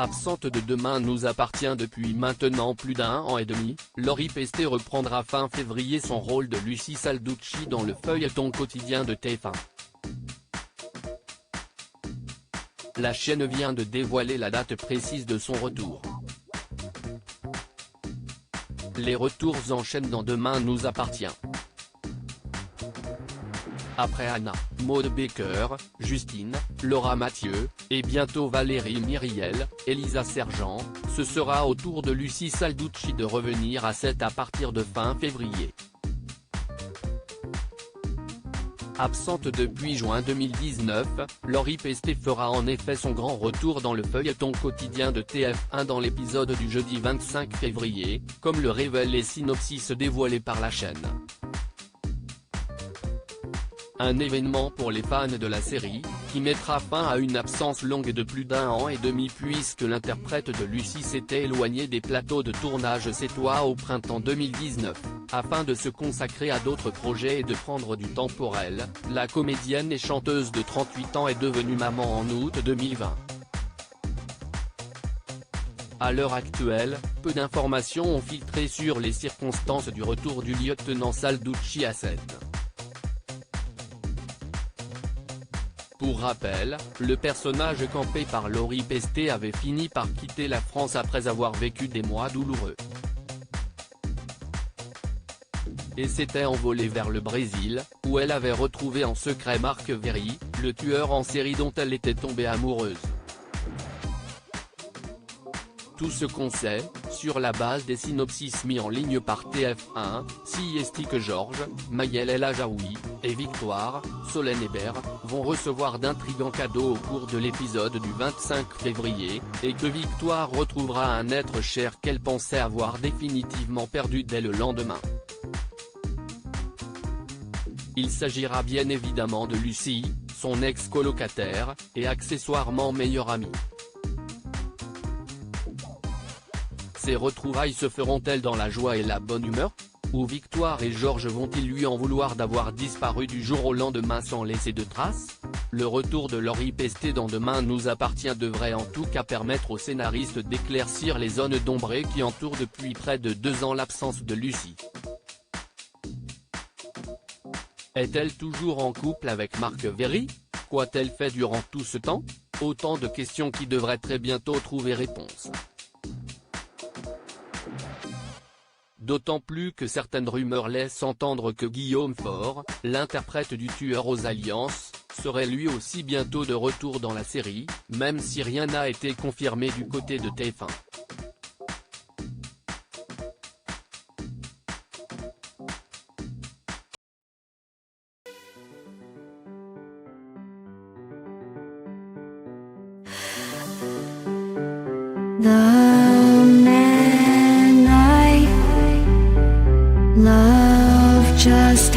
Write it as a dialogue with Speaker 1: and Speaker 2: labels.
Speaker 1: Absente de Demain nous appartient depuis maintenant plus d'un an et demi, Lori Pesté reprendra fin février son rôle de Lucie Salducci dans le feuilleton quotidien de TF1. La chaîne vient de dévoiler la date précise de son retour. Les retours enchaînent dans Demain nous appartient. Après Anna, Maud Baker, Justine, Laura Mathieu, et bientôt Valérie Myriel, Elisa Sergent, ce sera au tour de Lucie Salducci de revenir à 7 à partir de fin février. Absente depuis juin 2019, Lori Pesté fera en effet son grand retour dans le feuilleton quotidien de TF1 dans l'épisode du jeudi 25 février, comme le révèlent les synopsis dévoilés par la chaîne. Un événement pour les fans de la série, qui mettra fin à une absence longue de plus d'un an et demi puisque l'interprète de Lucie s'était éloignée des plateaux de tournage sétois au printemps 2019, afin de se consacrer à d'autres projets et de prendre du temps pour elle. La comédienne et chanteuse de 38 ans est devenue maman en août 2020. À l'heure actuelle, peu d'informations ont filtré sur les circonstances du retour du lieutenant Salducci à 7. Pour rappel, le personnage campé par Lori Pesté avait fini par quitter la France après avoir vécu des mois douloureux. Et s'était envolée vers le Brésil, où elle avait retrouvé en secret Marc Véry, le tueur en série dont elle était tombée amoureuse. Tout ce qu'on sait, sur la base des synopsis mis en ligne par TF1, si est que Georges, Maëlle El Ajaoui, et Victoire, Solène Hébert, vont recevoir d'intrigants cadeaux au cours de l'épisode du 25 février, et que Victoire retrouvera un être cher qu'elle pensait avoir définitivement perdu dès le lendemain. Il s'agira bien évidemment de Lucie, son ex-colocataire, et accessoirement meilleure amie. Ces retrouvailles se feront-elles dans la joie et la bonne humeur ? Ou Victoire et Georges vont-ils lui en vouloir d'avoir disparu du jour au lendemain sans laisser de traces ? Le retour de Lori Pesté dans Demain nous appartient devrait en tout cas permettre aux scénaristes d'éclaircir les zones d'ombre qui entourent depuis près de 2 ans l'absence de Lucie. Est-elle toujours en couple avec Marc Véry ? Qu'a-t-elle fait durant tout ce temps ? Autant de questions qui devraient très bientôt trouver réponse. D'autant plus que certaines rumeurs laissent entendre que Guillaume Faure, l'interprète du tueur aux alliances, serait lui aussi bientôt de retour dans la série, même si rien n'a été confirmé du côté de TF1.
Speaker 2: Love just